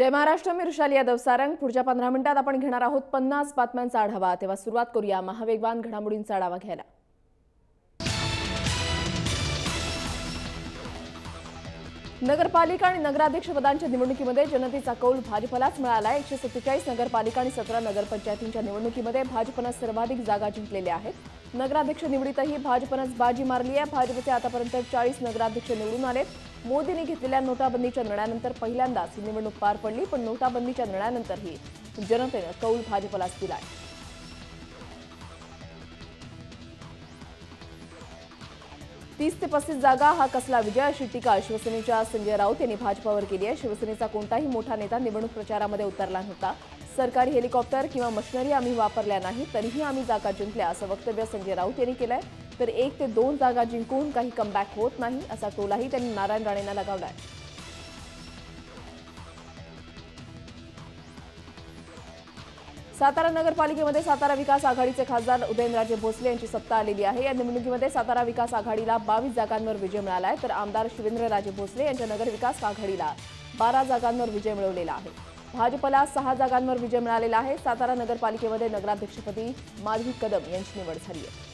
जय महाराष्ट्र, मी ऋषाली यादव सारंग। पुढच्या 15 मिनिटात आपण घेणार आहोत 50 बातम्यांचा आढावा। तेव्हा सुरुवात करूया महावेगवान घडामोडींचा आढावा घ्यायला। नगरपालिका आणि नगराध्यक्ष पदांच्या निवडणुकीमध्ये जनतेचा कौल भाजपलाच मिळाला आहे। 147 नगरपालिका आणि 17 नगरपंचायतींच्या निवडणुकीमध्ये भाजपने सर्वाधिक जागा जिंकलेल्या आहेत। नगराध्यक्ष निवडीतही भाजपनेच बाजी मारली आहे। भाजपचे आतापर्यंत 40 नगराध्यक्ष निवडून आलेत। मोदींनी घेतलेल्या नोटाबंदीच्या निर्णयानंतर पहिल्यांदाच ही निवडणूक पार पडली, पण नोटाबंदीच्या निर्णयानंतरही जनतेने कौल भाजपलाच दिला आहे। 30 ते 35 जागा हा कसला विजय, अशी टीका शिवसेनेच्या संजय राऊत यांनी भाजपावर केली आहे। शिवसेनेचा कोणताही मोठा नेता निवडणूक प्रचारामध्ये उतरला नव्हता। सरकारी हेलिकॉप्टर किंवा मशिनरी आम्ही वापरल्या नाही, तरीही आम्ही जागा जिंकल्या, असं वक्तव्य संजय राऊत यांनी केलंय। तर 1 ते 2 जागा जिंकून काही कमबॅक होत नाही, असा टोलाही त्यांनी नारायण राणेंना लगावलाय। सातारा नगरपालिकेमध्ये सातारा विकास आघाडीचे खासदार उदयनराजे भोसले यांची सत्ता आलेली आहे। या निवडणुकीमध्ये सातारा विकास आघाडीला 22 जागांवर विजय मिळाला आहे, तर आमदार शिवेंद्रराजे भोसले यांच्या नगर विकास आघाडीला 12 जागांवर विजय मिळवलेला आहे। भाजपला 6 जागांवर विजय मिळालेला आहे। सातारा नगरपालिकेमध्ये नगराध्यक्षपदी माधवी कदम यांची निवड झाली आहे।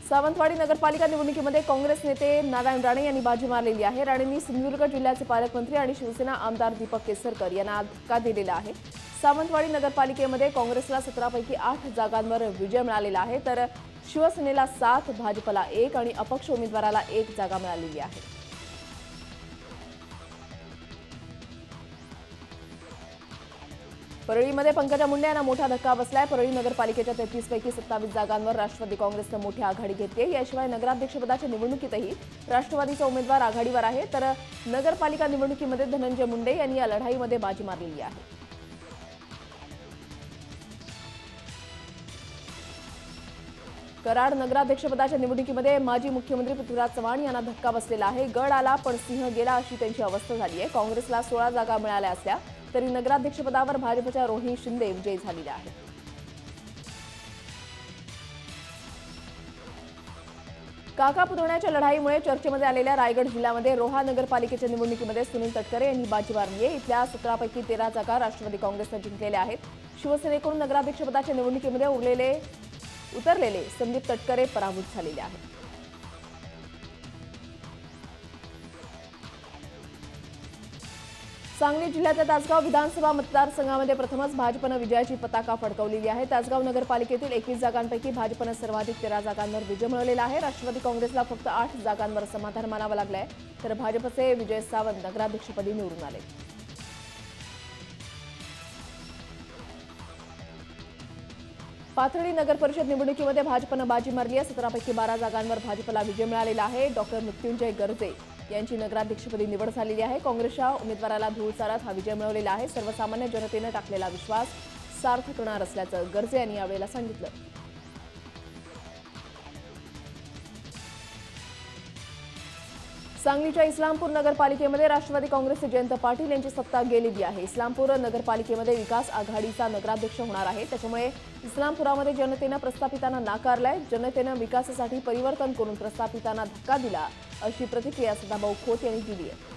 सावंतवाडी नगरपालिका निवडणुकीमध्ये काँग्रेस नेते नारायण राणे यांनी बाजी मारलेली आहे। राणेंनी सिंधुदुर्ग जिल्ह्याचे पालकमंत्री आणि शिवसेना आमदार दीपक केसरकर यांना धक्का दिलेला आहे। सावंतवाडी नगरपालिकेमध्ये काँग्रेसला 17 पैकी 8 जागांवर विजय मिळालेला आहे, तर शिवसेनेला 7, भाजपला 1 आणि अपक्ष उमेदवाराला 1 जागा मिळालेली आहे। परळीमध्ये पंकजा मुंडे यांना मोठा धक्का बसलाय। परळी नगरपालिकेच्या 33 पैकी 27 जागांवर राष्ट्रवादी काँग्रेसने मोठी आघाडी घेतली आहे। याशिवाय नगराध्यक्षपदाच्या निवडणुकीतही राष्ट्रवादीचा उमेदवार आघाडीवर आहे, तर नगरपालिका निवडणुकीमध्ये धनंजय मुंडे यांनी या लढाईमध्ये बाजी मारलेली आहे। कराड नगराध्यक्षपदाच्या निवडणुकीमध्ये माजी मुख्यमंत्री पृथ्वीराज चव्हाण यांना धक्का बसलेला आहे। गड आला पण सिंह गेला, अशी त्यांची अवस्था झाली आहे। काँग्रेसला 16 जागा मिळाल्या असल्या तरी नगराध्यक्षपदावर भाजपच्या रोहिणी शिंदे विजयी झालेल्या आहेत। काका पुतण्याच्या लढाईमुळे चर्चेमध्ये आलेल्या रायगड जिल्ह्यामध्ये रोहा नगरपालिकेच्या निवडणुकीमध्ये सुनील तटकरे यांनी बाजी मारली आहे। इथल्या 17 पैकी 13 जागा राष्ट्रवादी काँग्रेसने जिंकलेल्या आहेत। शिवसेनेकडून नगराध्यक्षपदाच्या निवडणुकीमध्ये उतरलेले संदीप तटकरे पराभूत झालेले आहेत। सांगली जिल्ह्याच्या तासगाव विधानसभा मतदारसंघामध्ये प्रथमच भाजपने विजयाची पताका फडकवलेली आहे। तासगाव नगरपालिकेतील 21 जागांपैकी भाजपने सर्वाधिक 13 जागांवर विजय मिळवलेला आहे। राष्ट्रवादी काँग्रेसला फक्त 8 जागांवर समाधान मानावं लागलंय, तर भाजपचे विजय सावंत नगराध्यक्षपदी निवडून आले। पाथर्डी नगर परिषद निवडणुकीमध्ये भाजपने बाजी मारली आहे। 17 पैकी 12 जागांवर भाजपला विजय मिळालेला आहे। डॉक्टर मृत्युंजय गर्जे यांची नगराध्यक्षपदी निवड झालेली आहे। काँग्रेसच्या उमेदवाराला धूळ चारत हा विजय मिळवलेला आहे। सर्वसामान्य जनतेने टाकलेला विश्वास सार्थ करणार असल्याचं गर्जे यांनी यावेळेला सांगितलं। सांगलीच्या इस्लामपूर नगरपालिकेमध्ये राष्ट्रवादी काँग्रेसचे जयंत पाटील यांची सत्ता गेलेली आहे। इस्लामपूर नगरपालिकेमध्ये विकास आघाडीचा नगराध्यक्ष होणार आहे, त्याच्यामुळे इस्लामपुरामध्ये जनतेने प्रस्थापितांना नाकारलंय। जनतेने विकासासाठी परिवर्तन करून प्रस्थापितांना धक्का दिला, अशी प्रतिक्रिया सदाभाऊ खोत यांनी दिली आहे।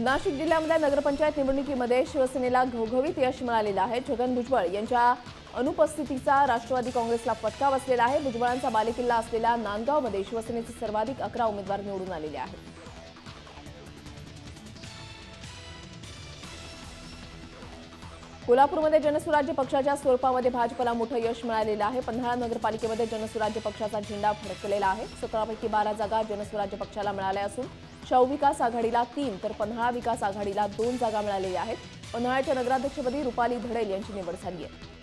नाशिक जिल्ह्यामध्ये नगरपंचायत निवडणुकीमध्ये शिवसेनेला घवघवीत यश मिळालेलं आहे। छगन भुजबळ यांच्या अनुपस्थितीचा राष्ट्रवादी काँग्रेसला फटका बसलेला आहे। भुजबळांचा बालेकिल्ला असलेल्या नांदगावमध्ये शिवसेनेचे सर्वाधिक 11 उमेदवार निवडून आलेले आहेत। कोल्हापूरमध्ये जनसुराज्य पक्षाच्या स्वरूपामध्ये भाजपला मोठं यश मिळालेलं आहे। पन्हाळा नगरपालिकेमध्ये जनसुराज्य पक्षाचा झेंडा फडकलेला आहे। 17 पैकी 12 जागा जनसुराज्य पक्षाला मिळाल्या असून शाहू विकास आघाडीला 3 तर पन्हाळा विकास आघाडीला 2 जागा मिळालेल्या आहेत। पन्हाळ्याच्या नगराध्यक्षपदी रुपाली धडेल यांची निवड झाली आहे।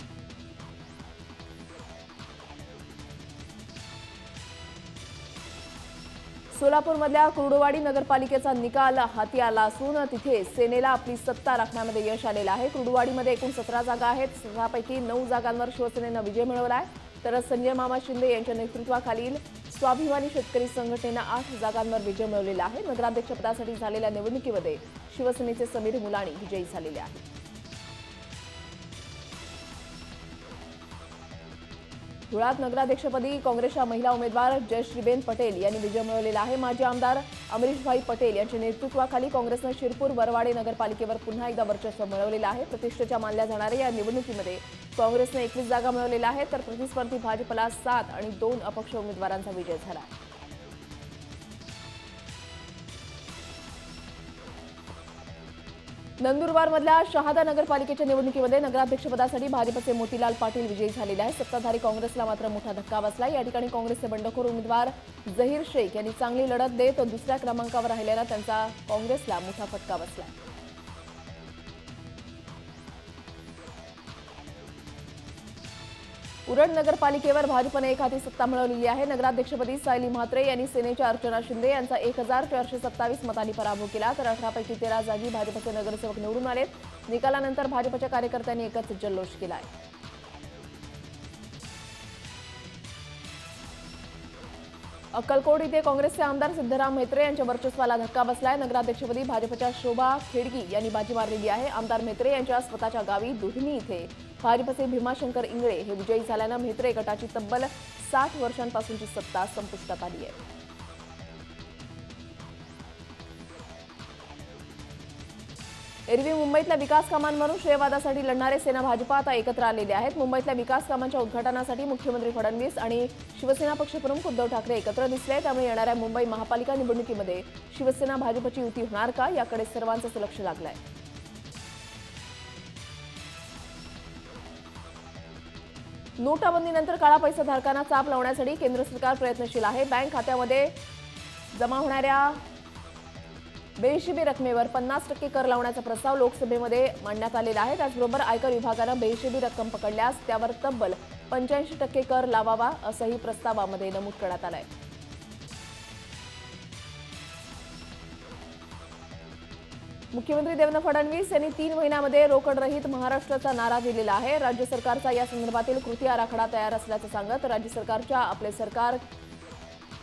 सोलापूरमधल्या कुर्डुवाडी नगरपालिकेचा निकाल हाती आला असून तिथे सेनेला आपली सत्ता राखण्यामध्ये यश आलेलं आहे। कुर्डुवाडीमध्ये एकूण 17 जागा आहेत। 16 पैकी 9 जागांवर शिवसेनेनं विजय मिळवला आहे, तर संजय मामा शिंदे यांच्या नेतृत्वाखालील स्वाभिमानी शेतकरी संघटनेनं 8 जागांवर विजय मिळवलेला आहे। नगराध्यक्षपदासाठी झालेल्या निवडणुकीमध्ये शिवसेनेचे समीर मुलाणी विजयी झालेले आहेत। धुळ्यात नगराध्यक्षपदी काँग्रेसच्या महिला उमेदवार जयश्रीबेन पटेल यांनी विजय मिळवलेला आहे। माजी आमदार अमरीशभाई पटेल यांच्या नेतृत्वाखाली काँग्रेसने शिरपूर वरवाडे नगरपालिकेवर पुन्हा एकदा वर्चस्व मिळवलेलं आहे। प्रतिष्ठेच्या मानल्या जाणाऱ्या या निवडणुकीमध्ये काँग्रेसने 21 जागा मिळवलेल्या आहेत, तर प्रतिस्पर्धी भाजपला 7 आणि 2 अपक्ष उमेदवारांचा विजय झाला। नंदुरबारमधल्या शहादा नगरपालिकेच्या निवडणुकीमध्ये नगराध्यक्षपदासाठी भाजपचे मोतीलाल पाटील विजयी झालेले आहेत। सत्ताधारी काँग्रेसला मात्र मोठा धक्का बसला। या ठिकाणी काँग्रेसचे बंडखोर उमेदवार झहीर शेख यांनी चांगली लढत देत दुसऱ्या क्रमांकावर राहिल्यानं त्यांचा काँग्रेसला मोठा फटका बसला। उरण नगरपालिकेवर भाजपने एक हाती सत्ता मिळवलेली आहे। नगराध्यक्षपदी सायली म्हात्रे यांनी सेनेच्या अर्चना शिंदे यांचा 1427 मतांनी पराभव केला, तर 18 पैकी 13 जागी भाजपचे नगरसेवक निवडून आलेत। निकालानंतर भाजपच्या कार्यकर्त्यांनी एकच जल्लोष केलाय। अक्कलकोट इथे काँग्रेसचे आमदार सिद्धराम म्हेत्रे यांच्या वर्चस्वाला धक्का बसलाय। नगराध्यक्षपदी भाजपच्या शोभा खेडगी यांनी बाजी मारलेली आहे। आमदार म्हेत्रे यांच्या स्वतःच्या गावी दुधनी इथे भाजपचे भीमाशंकर इंगळे हे विजयी झाल्यानं म्हेत्रे गटाची तब्बल 60 वर्षांपासूनची सत्ता संपुष्टात आली आहे। एरवी मुंबईतल्या विकास कामांवरून श्रेयवादासाठी लढणारे सेना भाजपा आता एकत्र आलेले आहेत। मुंबईतल्या विकास कामांच्या उद्घाटनासाठी मुख्यमंत्री फडणवीस आणि शिवसेना पक्षप्रमुख उद्धव ठाकरे एकत्र दिसले, त्यामुळे येणाऱ्या मुंबई महापालिका निवडणुकीमध्ये शिवसेना भाजपची युती होणार का याकडे सर्वांचंच लक्ष लागलंय। नोटाबंदीनंतर काळा पैसा धारकांना चाप लावण्यासाठी केंद्र सरकार प्रयत्नशील आहे। बँक खात्यामध्ये जमा होणाऱ्या बेहिशेबी रकमेवर 50% कर लावण्याचा प्रस्ताव लोकसभेमध्ये मांडण्यात आलेला आहे। त्याचबरोबर आयकर विभागानं बेहिशेबी रक्कम पकडल्यास त्यावर तब्बल 85% कर लावावा असंही प्रस्तावामध्ये नमूद करण्यात आलंय। मुख्यमंत्री देवेंद्र फडणवीस यांनी 3 महिन्यामध्ये रोकडरहित महाराष्ट्राचा नारा दिलेला आहे। राज्य सरकारचा या संदर्भातील कृती आराखडा तयार असल्याचं सांगत राज्य सरकारच्या आपले सरकार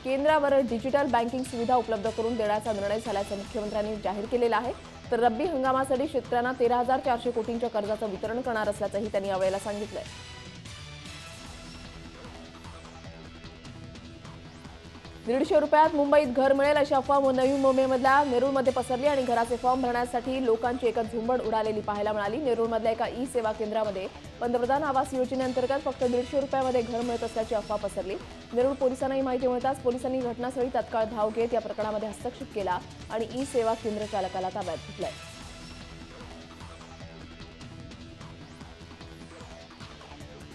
केंद्रावर डिजिटल बँकिंग सुविधा उपलब्ध करून देण्याचा निर्णय झाल्याचं मुख्यमंत्र्यांनी जाहीर केलेला आहे। तर रब्बी हंगामासाठी शेतकऱ्यांना 13,400 कोटींच्या कर्जाचं वितरण करणार असल्याचंही त्यांनी यावेळेला सांगितलंय। ₹150 मुंबईत घर मिळेल अशी अफवा नवी मुंबईमधल्या नेरूळमध्ये पसरली आणि घराचे फॉर्म भरण्यासाठी लोकांची एकच झुंबड उडालेली पाहायला मिळाली। नेरूळमधल्या एका ई सेवा केंद्रामध्ये पंतप्रधान आवास योजनेअंतर्गत फक्त ₹150 घर मिळत असल्याची अफवा पसरली। नेरूळ पोलिसांना ही माहिती मिळताच पोलिसांनी घटनास्थळी तात्काळ धाव घेत या प्रकरणामध्ये हस्तक्षेप केला आणि ई सेवा केंद्र चालकाला ताब्यात घेतलंय।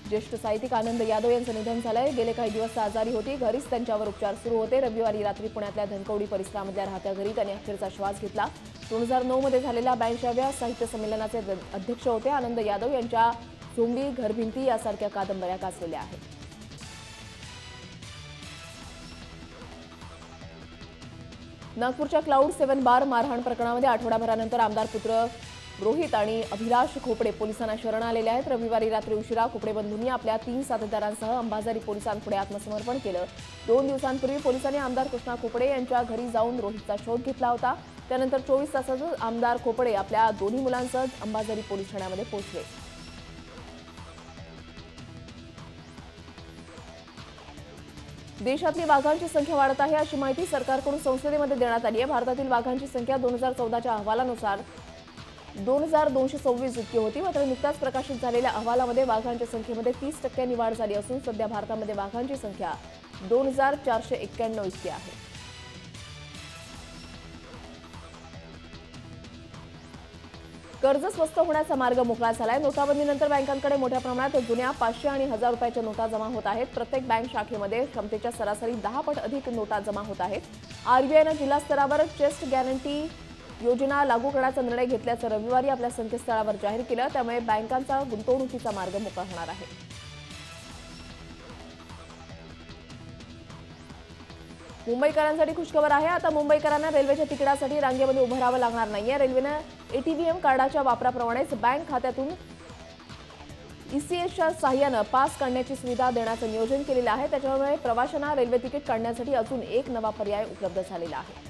ज्येष्ठ साहित्यिक आनंद यादव यांचं निधन झालंय। गेले काही दिवस आजारी होती, घरीच त्यांच्यावर उपचार सुरू होते। रविवारी रात्री पुण्यातल्या धनकवडी परिसरामधल्या राहत्या घरी त्यांनी अखेरचा श्वास घेतला। 2009 मध्ये झालेल्या 82व्या साहित्य संमेलनाचे अध्यक्ष होते। आनंद यादव यांच्या झोंबी, घरभिंती यासारख्या कादंबऱ्या गाजलेल्या आहेत। नागपूरच्या क्लाउड 7 बार मारहाण प्रकरणामध्ये आठवडाभरानंतर आमदार पुत्र रोहित आणि अभिलाष खोपडे पोलिसांना शरण आलेले आहेत। रविवारी रात्री उशिरा खोपडे बंधूंनी आपल्या 3 साथीदारांसह अंबाझरी पोलिसांपुढे आत्मसमर्पण केलं। 2 दिवसांपूर्वी पोलिसांनी आमदार कृष्णा खोपडे यांच्या घरी जाऊन रोहितचा शोध घेतला होता। त्यानंतर 24 तासातच आमदार खोपडे आपल्या दोन्ही मुलांसह अंबाझरी पोलीस ठाण्यामध्ये पोहोचले। देशातली वाघांची संख्या वाढत आहे अशी माहिती सरकारकडून संसदेमध्ये देण्यात आली आहे। भारतातील वाघांची संख्या 2014च्या अहवालानुसार 2226 इतकी होती। मात्र नुकताच प्रकाशित झालेल्या अहवालामध्ये वाघांच्या संख्येमध्ये 30% वाढ झाली असून सध्या भारतामध्ये वाघांची संख्या 2491 इतकी आहे। कर्ज स्वस्त होण्याचा मार्ग मोकळा झालाय। नोटाबंदीनंतर बँकांकडे मोठ्या प्रमाणात जुन्या 500 आणि 1000 रुपयाच्या नोटा जमा होत आहेत। प्रत्येक बँक शाखेमध्ये क्षमतेच्या सरासरी 10 पट अधिक नोटा जमा होत आहेत। आरबीआयनं जिल्हा स्तरावर चेस्ट गॅरंटी योजना लागू करण्याचा निर्णय घेतल्याचं रविवारी आपल्या संकेतस्थळावर जाहीर केलं। त्यामुळे बँकांचा गुंतवणुकीचा मार्ग मोकळा होणार आहे। मुंबईकरांसाठी खुशखबर आहे। आता मुंबईकरांना रेल्वेच्या तिकिटासाठी रांगेमध्ये उभं राहावं लागणार नाहीये। रेल्वेनं एटीव्हीएम कार्डाच्या वापराप्रमाणेच बँक खात्यातून ईसीएसच्या सहाय्यानं पास काढण्याची सुविधा देण्याचं नियोजन केलेलं आहे। त्याच्यामुळे प्रवाशांना रेल्वे तिकीट काढण्यासाठी अजून एक नवा पर्याय उपलब्ध झालेला आहे।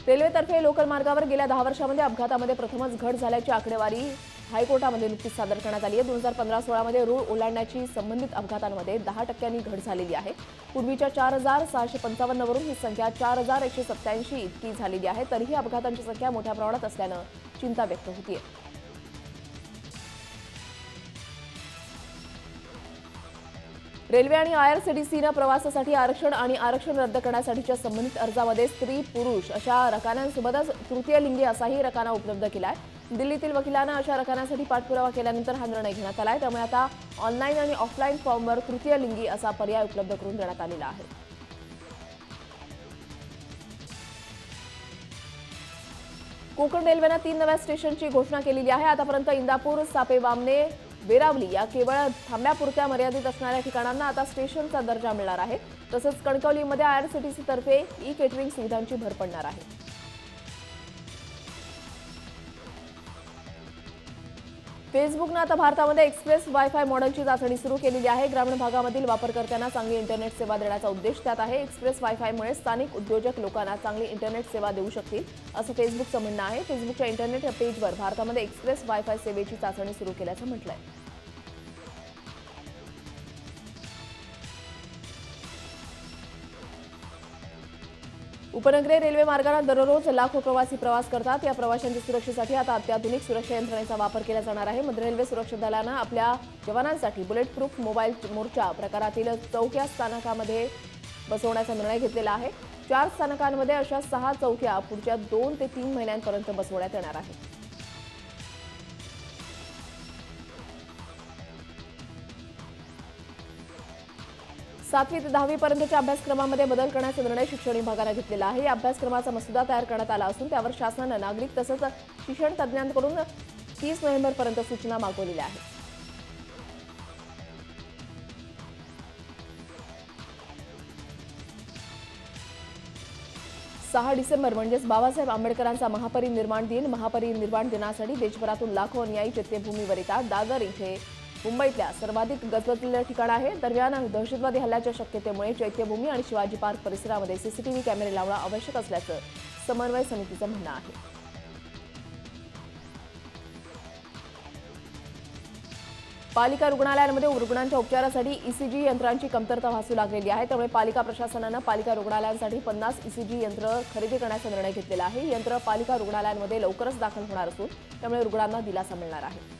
रेल्वेतर्फे लोकल मार्गावर गेल्या 10 वर्षांमध्ये अपघातामध्ये प्रथमच घट झाल्याची आकडेवारी हायकोर्टामध्ये नुकतीच सादर करण्यात आली आहे। 2015-16 मध्ये रूळ ओलांडण्याची संबंधित अपघातांमध्ये 10% घट झालेली आहे। पूर्वीच्या 4655 वरून ही संख्या 4187 इतकी झालेली आहे। तरीही अपघातांची संख्या मोठ्या प्रमाणात असल्यानं चिंता व्यक्त होतीये। रेल्वे आणि आयआरसीटीसीनं प्रवासासाठी आरक्षण आणि आरक्षण रद्द करण्यासाठीच्या संबंधित अर्जामध्ये स्त्री पुरुष अशा रकान्यांसोबतच तृतीय लिंगी असाही रकाना उपलब्ध केलाय। दिल्लीतील वकिलांना अशा रकान्यांसाठी पाठपुरावा केल्यानंतर हा निर्णय घेण्यात आलाय। त्यामुळे आता ऑनलाईन आणि ऑफलाईन फॉर्मवर तृतीय लिंगी असा पर्याय उपलब्ध करून देण्यात आलेला आहे। कोकण रेल्वेनं 3 नव्या स्टेशनची घोषणा केलेली आहे। आतापर्यंत इंदापूर, सापेवामने, वेरावली या केवळ थांब्यापुरत्या मर्यादित असणाऱ्या ठिकाणांना आता स्टेशनचा दर्जा मिळणार आहे। तसंच कणकवलीमध्ये आयआरसीटीसी तर्फे ई केटरिंग सुविधांची भर पडणार आहे। फेसबुकनं आता भारतामध्ये एक्सप्रेस वायफाय मॉडेलची चाचणी सुरू केलेली आहे। ग्रामीण भागामधील वापरकर्त्यांना चांगली इंटरनेट सेवा देण्याचा उद्देश त्यात आहे। एक्सप्रेस वायफायमुळे स्थानिक उद्योजक लोकांना चांगली इंटरनेट सेवा देऊ शकतील असं फेसबुकचं म्हणणं आहे। फेसबुकच्या इंटरनेट पेजवर भारतामध्ये एक्सप्रेस वायफाय सेवेची चाचणी सुरू केल्याचं म्हटलंय। उपनगरीय रेल्वे मार्गाने दररोज लाखो प्रवासी प्रवास करतात। या प्रवाशांच्या सुरक्षेसाठी आता अत्याधुनिक सुरक्षा यंत्रणेचा वापर केला जाणार आहे। मध्य रेल्वे सुरक्षा दलानं आपल्या जवानांसाठी बुलेट प्रूफ मोबाईल मोर्चा प्रकारातील चौक्या स्थानकामध्ये बसवण्याचा निर्णय घेतलेला आहे। 4 स्थानकांमध्ये अशा 6 चौक्या पुढच्या 2 ते 3 महिन्यांपर्यंत बसवण्यात येणार आहेत। 7वी ते 10वी पर्यंतच्या अभ्यासक्रमामध्ये बदल करण्याचा निर्णय शिक्षण विभागाने घेतलेला आहे। या अभ्यासक्रमाचा मसुदा तयार करण्यात आला असून त्यावर शासनानं नागरिक तसंच शिक्षण तज्ज्ञांकडून 30 नोव्हेंबरपर्यंत सूचना मागवलेल्या आहेत। 6 डिसेंबर म्हणजेच बाबासाहेब आंबेडकरांचा महापरिनिर्वाण दिन। महापरिनिर्वाण दिनासाठी देशभरातून लाखो अनुयायी चैत्यभूमीवर येतात। दादर इथे मुंबईतल्या सर्वाधिक गजबजलेलं ठिकाण आहे। दरम्यान दहशतवादी हल्ल्याच्या शक्यतेमुळे चैत्यभूमी आणि शिवाजी पार्क परिसरामध्ये सीसीटीव्ही कॅमेरे लावणं आवश्यक असल्याचं समन्वय समितीचं म्हणणं आहे। पालिका रुग्णालयांमध्ये रुग्णांच्या उपचारासाठी ईसीजी यंत्रांची कमतरता भासू लागलेली आहे। त्यामुळे पालिका प्रशासनानं पालिका रुग्णालयांसाठी 50 ईसीजी यंत्र खरेदी करण्याचा निर्णय घेतलेला आहे। ही यंत्र पालिका रुग्णालयांमध्ये लवकरच दाखल होणार असून त्यामुळे रुग्णांना दिलासा मिळणार आहे।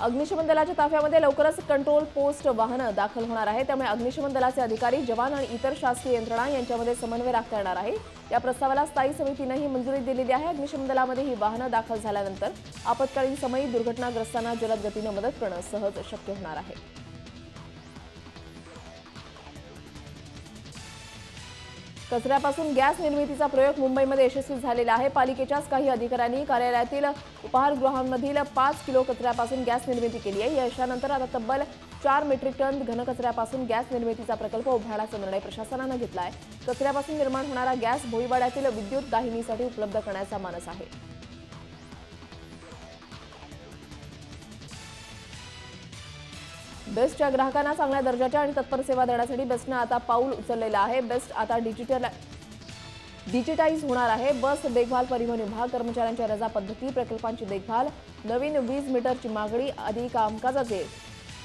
अग्निशमन दलाच्या ताफ्यामध्ये लवकरच कंट्रोल पोस्ट वाहनं दाखल होणार आहे। त्यामुळे अग्निशमन दलाचे अधिकारी, जवान आणि इतर शासकीय यंत्रणा यांच्यामध्ये समन्वय राखता येणार आहे। या प्रस्तावाला स्थायी समितीनेही मंजुरी दिलेली आहे। अग्निशमन दलामध्ये ही वाहनं दाखल झाल्यानंतर आपत्कालीन समयी दुर्घटनाग्रस्तांना जलद गतीने मदत करणं सहज शक्य होणार आहे। कचऱ्यापासून गॅस निर्मितीचा प्रयोग मुंबईमध्ये यशस्वी झालेला आहे। पालिकेच्याच काही अधिकाऱ्यांनी कार्यालयातील उपाहारगृहांमधील 5 किलो कचऱ्यापासून गॅस निर्मिती केली आहे। या यशानंतर आता तब्बल 4 मेट्रिक टन घनकचऱ्यापासून गॅस निर्मितीचा प्रकल्प उभारण्याचा निर्णय प्रशासनानं घेतला आहे। कचऱ्यापासून निर्माण होणारा गॅस भोईवाड्यातील विद्युत दाहिनीसाठी उपलब्ध करण्याचा मानस आहे। बेस्टच्या ग्राहकांना चांगल्या दर्जाच्या आणि तत्पर सेवा देण्यासाठी बेस्टनं आता पाऊल उचललेलं आहे। बेस्ट आता डिजिटाइज होणार आहे। बस देखभाल, परिवहन विभाग, कर्मचाऱ्यांच्या रजा पद्धती, प्रकल्पांची देखभाल, नवीन वीज मीटरची मागणी आदी कामकाजाचे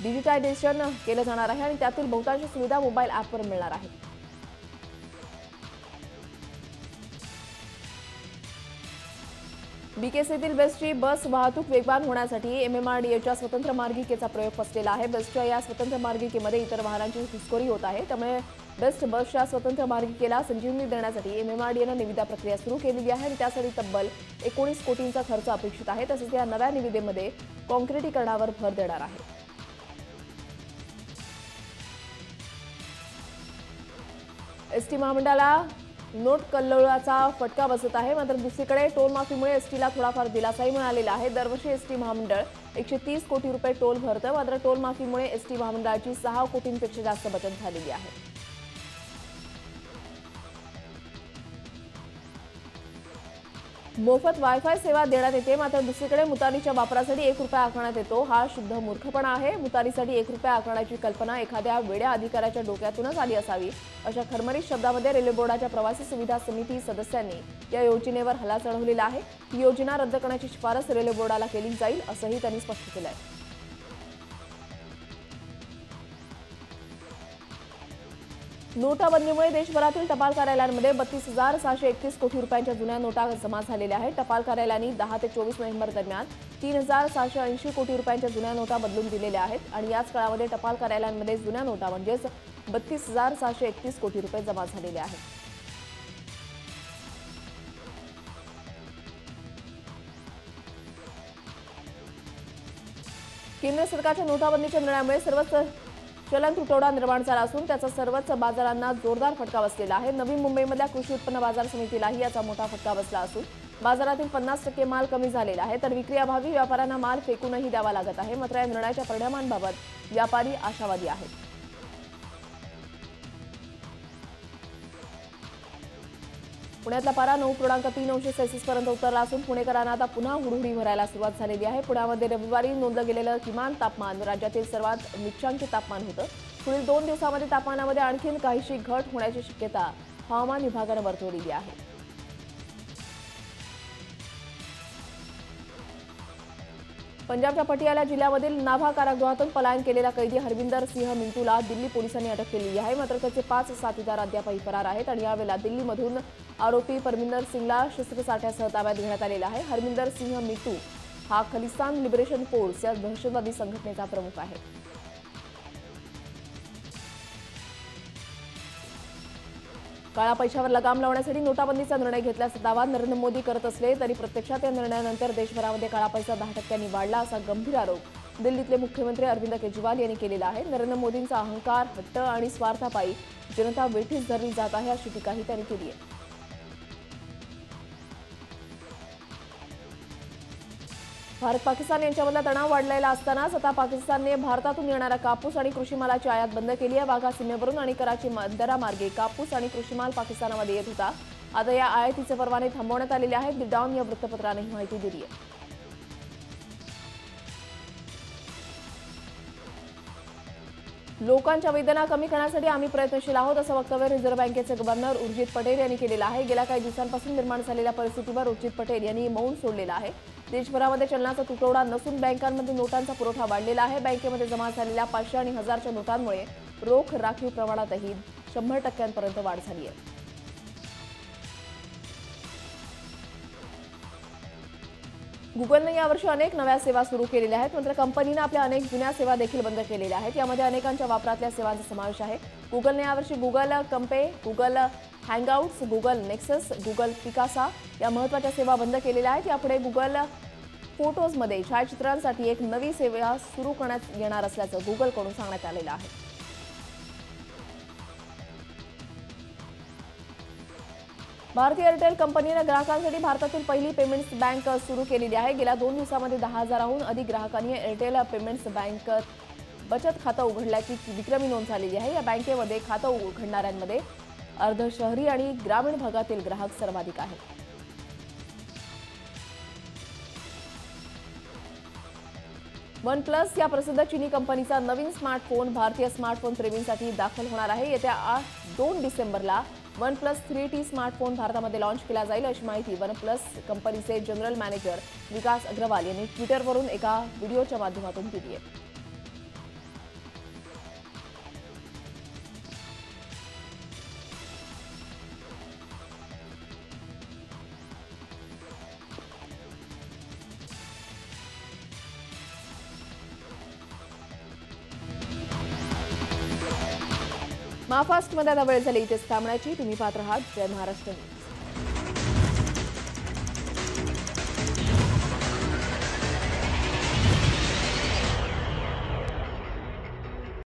डिजिटायझेशन केलं जाणार आहे आणि त्यातील बहुतांश सुविधा मोबाईल ॲपवर मिळणार आहेत। बीकेसीतील बेस्टची बस वाहतूक वेगवान होण्यासाठी एमएमआरडीएच्या स्वतंत्र मार्गिकेचा प्रयोग फसलेला आहे। बेस्टच्या या स्वतंत्र मार्गिकेमध्ये इतर वाहनांची घुसखोरी होत आहे। त्यामुळे बेस्ट बसच्या स्वतंत्र मार्गिकेला संजीवनी देण्यासाठी एमएमआरडीएनं निविदा प्रक्रिया सुरू केलेली आहे आणि त्यासाठी तब्बल 19 कोटींचा खर्च अपेक्षित आहे। तसेच या नव्या निविदेमध्ये कॉन्क्रिटीकरणावर भर देणार आहे। एसटी महामंडळाला नोट कल्लोळाचा फटका बसत आहे। मात्र दुसरीकडे टोल माफीमुळे एसटीला थोडाफार दिलासाही मिळालेला आहे। दरवर्षी एसटी महामंडळ 130 कोटी रुपये टोल भरतं। मात्र टोल माफीमुळे एसटी महामंडळाची 6 कोटींपेक्षा जास्त बचत झालेली आहे। मोफत वायफाय सेवा देण्यात येते, मात्र दुसरीकडे मुतारीच्या वापरासाठी ₹1 आकारण्यात येतो. हा शुद्ध मूर्खपणा आहे. मुतारीसाठी ₹1 आकारण्याची कल्पना एखाद्या वेड्या अधिकाऱ्याच्या डोक्यातूनच आली असावी, अशा खरमरीत शब्दामध्ये रेल्वे बोर्डाच्या प्रवासी सुविधा समिती सदस्यांनी या योजनेवर हल्ला चढवलेला आहे. ही योजना रद्द करण्याची शिफारस रेल्वे बोर्डाला केली जाईल, असंही त्यांनी स्पष्ट केलं आहे. नोटाबंदीमुळे देशभरातील टपाल कार्यालयांमध्ये 32,631 कोटी रुपयांच्या जुन्या नोटा जमा झालेल्या आहेत. टपाल कार्यालयांनी 10 ते 24 नोव्हेंबर दरम्यान 3,680 कोटी रुपयांच्या जुन्या नोटा बदलून दिलेल्या आहेत आणि याच काळामध्ये टपाल कार्यालयांमध्ये जुन्या नोटा म्हणजेच 32,631 कोटी रुपये जमा झालेले आहेत. केंद्र सरकारच्या नोटाबंदीच्या निर्णयामुळे सर्वच चलन तुटवडा निर्माण झाला असून त्याचा सर्वच बाजारांना जोरदार फटका बसलेला आहे. नवी मुंबईमधल्या कृषी उत्पन्न बाजार समितीलाही याचा मोठा फटका बसला असून बाजारातील 50% माल कमी झालेला आहे, तर विक्री अभावी व्यापाऱ्यांना माल फेकूनही द्यावा लागत आहे. मात्र या निर्णयाच्या परिणामांबाबत व्यापारी आशावादी आहेत. पुण्यातला पारा 9.3 अंश सेल्सिअस पर्यंत उतरला असून पुणेकरांना आता पुन्हा हुडहुडी भरायला सुरुवात झालेली आहे. पुण्यामध्ये रविवारी नोंदलं गेलेलं किमान तापमान राज्यातील सर्वात निचांकी तापमान होतं. पुढील 2 दिवसांमध्ये तापमानामध्ये आणखी काहीशी घट होण्याची शक्यता हवामान विभागानं वर्तवलेली आहे. पंजाबच्या पटियाला जिल्ह्यामधील नाभा कारागृहातून पलायन केलेला कैदी हरविंदर सिंह मिंटूला दिल्ली पोलिसांनी अटक केलेली आहे. मात्र त्याचे 5 साथीदार अद्यापही फरार आहेत आणि यावेळेला दिल्लीमधून आरोपी परमिंदर सिंगला शस्त्रसाठ्यासह ताब्यात घेण्यात आलेला आहे. हरविंदर सिंह मिंटू हा खलिस्तान लिबरेशन फोर्स या दहशतवादी संघटनेचा प्रमुख आहे. काळा पैशावर लगाम लावण्यासाठी नोटाबंदीचा निर्णय घेतल्याचा दावा नरेंद्र मोदी करत असले तरी प्रत्यक्षात या निर्णयानंतर देशभरामध्ये काळा पैसा 10% वाढला असा गंभीर आरोप दिल्लीतले मुख्यमंत्री अरविंद केजरीवाल यांनी केलेला आहे. नरेंद्र मोदींचा अहंकार, हट्ट आणि स्वार्थापायी जनता वेठीस धरली जात आहे अशी टीकाही त्यांनी केली आहे. भारत पाकिस्तान यांच्यामधला तणाव वाढलेला असतानाच आता पाकिस्तानने भारतातून येणारा कापूस आणि कृषी मालाची आयात बंद केली आहे. वाघा सीमेवरून आणि कराची बंदरामार्गे कापूस आणि कृषी माल पाकिस्तानामध्ये येत होता. आता या आयातीचे परवाने थांबवण्यात आलेले आहेत. द डॉन या वृत्तपत्राने ही माहिती दिली आहे. लोकांच्या वेदना कमी करण्यासाठी आम्ही प्रयत्नशील आहोत असं वक्तव्य रिझर्व्ह बँकेचे गव्हर्नर उर्जित पटेल यांनी केलेलं आहे. गेल्या काही दिवसांपासून निर्माण झालेल्या परिस्थितीवर उर्जित पटेल यांनी मौन सोडलेलं आहे. देशभरामध्ये चलनाचा तुटवडा नसून बँकांमध्ये नोटांचा पुरवठा वाढलेला आहे. बँकेमध्ये जमा झालेल्या 500 आणि 1000च्या नोटांमुळे रोख राखीव प्रमाणातही 100% वाढ झाली आहे. गुगलने यावर्षी अनेक नव्या सेवा सुरू केलेल्या आहेत. मात्र कंपनीने आपल्या अनेक जुन्या सेवा देखील बंद केलेल्या आहेत. यामध्ये अनेकांच्या वापरातल्या सेवांचा समावेश आहे. गुगलने यावर्षी Google Compare, Google Hangouts, Google Nexus, Google Picasa या महत्त्वाच्या सेवा बंद केलेल्या आहेत. यापुढे गुगल फोटोजमध्ये छायाचित्रांसाठी एक नवी सेवा सुरू करण्यात येणार असल्याचं गुगलकडून सांगण्यात आलेलं आहे. भारतीय एअरटेल कंपनीने ग्राहकांसाठी भारतातील पहिली पेमेंट्स बँक सुरू केलेली आहे. गेल्या 2 दिवसांमध्ये 10,000हून अधिक ग्राहकांनी एअरटेल पेमेंट्स बँकेत बचत खातं उघडल्याची विक्रमी नोंद झालेली आहे. या बँकेमध्ये खातं उघडणाऱ्यांमध्ये अर्ध शहरी आणि ग्रामीण भागातील ग्राहक सर्वाधिक आहेत. OnePlus या प्रसिद्ध चीनी कंपनीचा नवीन स्मार्टफोन भारतीय स्मार्टफोन प्रेमींसाठी दाखल होणार आहे. येत्या 2 डिसेंबरला OnePlus 3T स्मार्टफोन भारतामध्ये लॉन्च केला जाईल अशी माहिती OnePlus कंपनीचे जनरल मॅनेजर विकास अग्रवाल यांनी ट्विटरवरून एका व्हिडिओच्या माध्यमातून दिली आहे. महाफास्टमध्ये आता वेळ झाली इथेच थांबण्याची. तुम्ही पाहत राहा जय महाराष्ट्र.